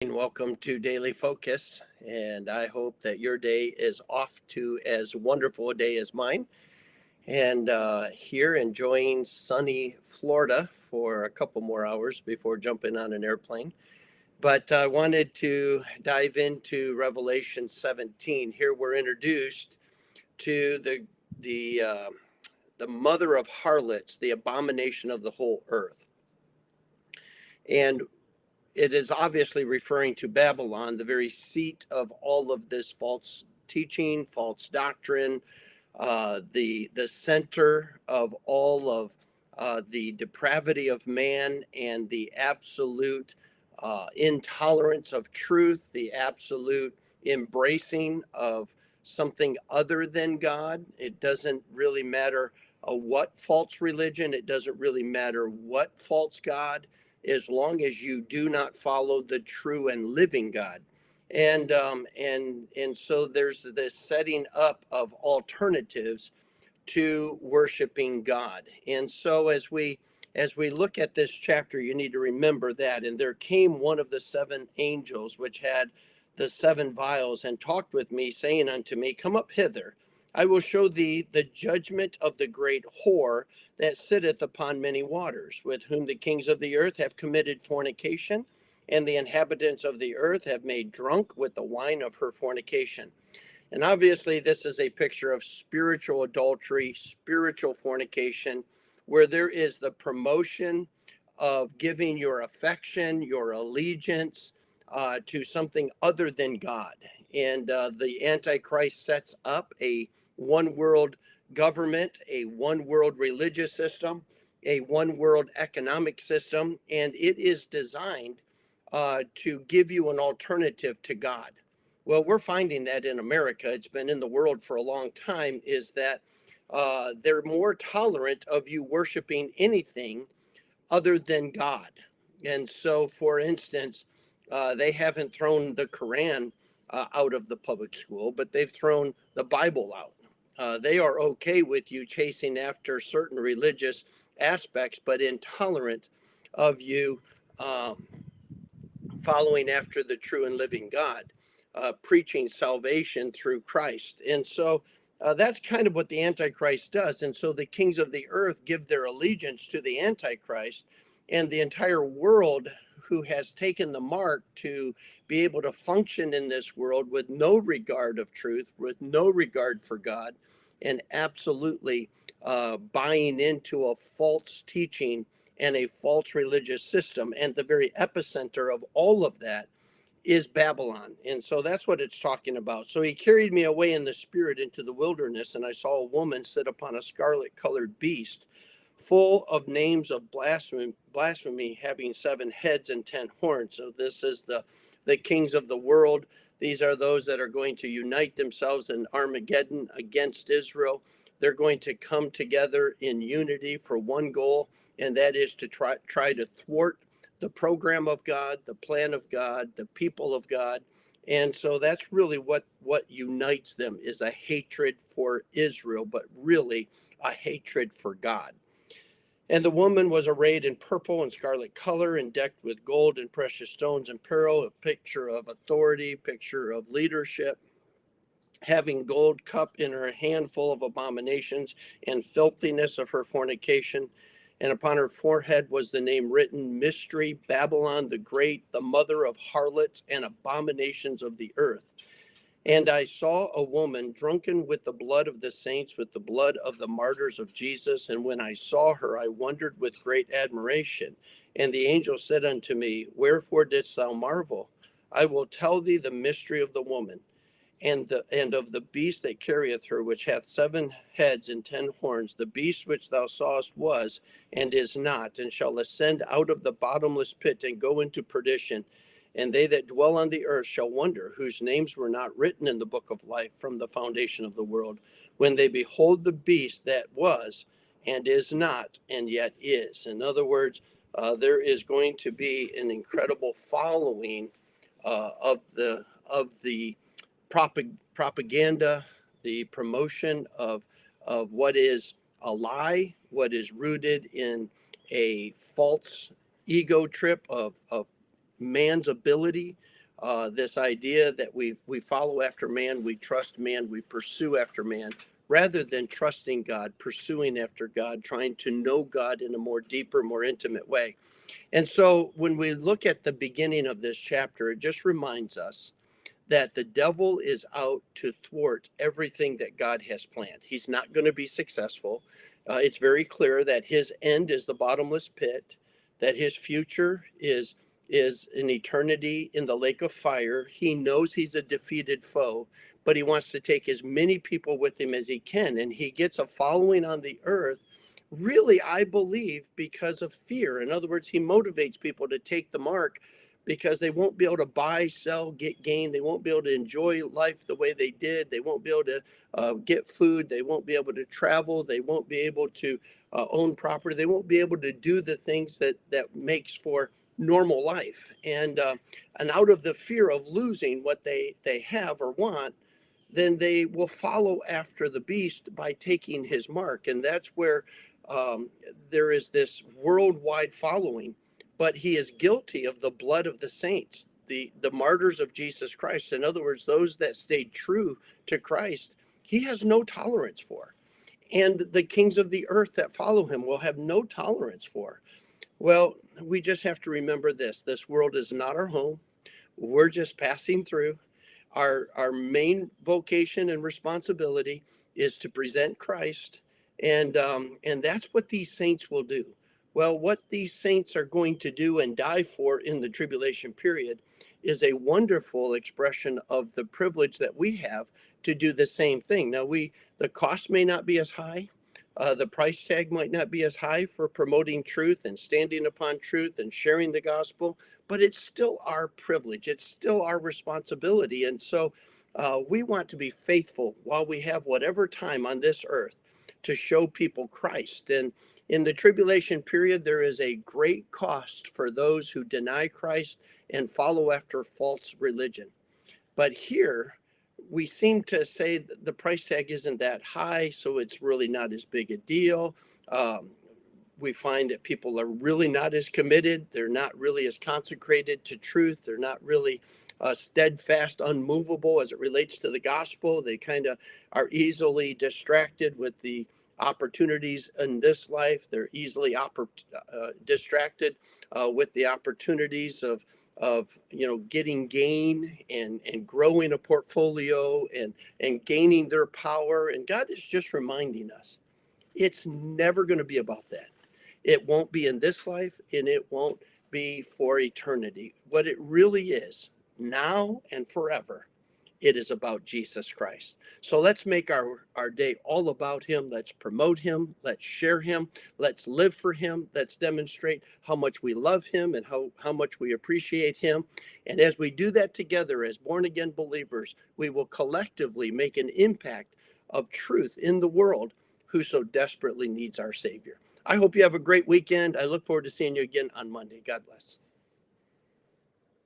Welcome to Daily Focus, and I hope that your day is off to as wonderful a day as mine. And here enjoying sunny Florida for a couple more hours before jumping on an airplane. But I wanted to dive into Revelation 17. Here we're introduced to the the mother of harlots, the abomination of the whole earth. And it is obviously referring to Babylon, the very seat of all of this false teaching, false doctrine, the center of all of the depravity of man and the absolute intolerance of truth, the absolute embracing of something other than God. It doesn't really matter what false religion, it doesn't really matter what false God, as long as you do not follow the true and living God. And so there's this setting up of alternatives to worshiping God. And so as we look at this chapter, you need to remember that. And there came one of the seven angels which had the seven vials, and talked with me, saying unto me, Come up hither. I will show thee the judgment of the great whore that sitteth upon many waters, with whom the kings of the earth have committed fornication, and the inhabitants of the earth have made drunk with the wine of her fornication. And obviously, this is a picture of spiritual adultery, spiritual fornication, where there is the promotion of giving your affection, your allegiance to something other than God. And the Antichrist sets up a one world government, a one world religious system, a one world economic system, and it is designed to give you an alternative to God. Well, we're finding that in America, it's been in the world for a long time, is that they're more tolerant of you worshiping anything other than God. And so, for instance, they haven't thrown the Quran out of the public school, but they've thrown the Bible out. They are okay with you chasing after certain religious aspects, but intolerant of you following after the true and living God, preaching salvation through Christ. And so that's kind of what the Antichrist does. And so the kings of the earth give their allegiance to the Antichrist, and the entire world, who has taken the mark to be able to function in this world with no regard of truth, with no regard for God, and absolutely buying into a false teaching and a false religious system. And the very epicenter of all of that is Babylon. And so that's what it's talking about. So he carried me away in the spirit into the wilderness, and I saw a woman sit upon a scarlet colored beast, full of names of blasphemy, having 7 heads and 10 horns. So this is the kings of the world. These are those that are going to unite themselves in Armageddon against Israel. They're going to come together in unity for one goal, and that is to try to thwart the program of God, the plan of God, the people of God. And so that's really what unites them, is a hatred for Israel, but really a hatred for God. And the woman was arrayed in purple and scarlet color, and decked with gold and precious stones and pearl, a picture of authority, picture of leadership, having gold cup in her hand, full of abominations and filthiness of her fornication. And upon her forehead was the name written, Mystery, Babylon the Great, the mother of harlots and abominations of the earth. And I saw a woman drunken with the blood of the saints, with the blood of the martyrs of Jesus. And when I saw her, I wondered with great admiration. And the angel said unto me, Wherefore didst thou marvel? I will tell thee the mystery of the woman, and of the beast that carrieth her, which hath 7 heads and 10 horns. The beast which thou sawest was and is not, and shall ascend out of the bottomless pit and go into perdition. And they that dwell on the earth shall wonder, whose names were not written in the book of life from the foundation of the world, when they behold the beast that was and is not and yet is. In other words, there is going to be an incredible following of the propaganda, the promotion of what is a lie, what is rooted in a false ego trip of man's ability this idea that we follow after man, we trust man, we pursue after man, rather than trusting God, pursuing after God, trying to know God in a more deeper, more intimate way. And so when we look at the beginning of this chapter, it just reminds us that the devil is out to thwart everything that God has planned. He's not going to be successful. It's very clear that his end is the bottomless pit, that his future is an eternity in the lake of fire. He knows he's a defeated foe, but he wants to take as many people with him as he can, and he gets a following on the earth. Really, I believe because of fear. In other words, he motivates people to take the mark because they won't be able to buy, sell, get gain. They won't be able to enjoy life the way they did. They won't be able to get food. They won't be able to travel. They won't be able to own property. They won't be able to do the things that makes for normal life. And out of the fear of losing what they have or want, then they will follow after the beast by taking his mark. And that's where there is this worldwide following. But he is guilty of the blood of the saints, the martyrs of Jesus Christ. In other words, those that stayed true to Christ, he has no tolerance for. And the kings of the earth that follow him will have no tolerance for. Well, we just have to remember this world is not our home. We're just passing through. Our main vocation and responsibility is to present Christ, and that's what these saints will do. Well, what these saints are going to do and die for in the tribulation period is a wonderful expression of the privilege that we have to do the same thing. Now, the cost may not be as high. The price tag might not be as high for promoting truth and standing upon truth and sharing the gospel, but it's still our privilege. It's still our responsibility. And so we want to be faithful while we have whatever time on this earth to show people Christ. And in the tribulation period, there is a great cost for those who deny Christ and follow after false religion. But here, we seem to say that the price tag isn't that high, so it's really not as big a deal. We find that people are really not as committed. They're not really as consecrated to truth. They're not really steadfast, unmovable as it relates to the gospel. They kind of are easily distracted with the opportunities in this life. They're easily distracted with the opportunities of getting gain and growing a portfolio and gaining their power. And God is just reminding us, it's never going to be about that. It won't be in this life, and it won't be for eternity. What it really is, now and forever, it is about Jesus Christ. So let's make our day all about him. Let's promote him. Let's share him. Let's live for him. Let's demonstrate how much we love him and how much we appreciate him. And as we do that together as born again believers, we will collectively make an impact of truth in the world who so desperately needs our Savior. I hope you have a great weekend. I look forward to seeing you again on Monday. God bless.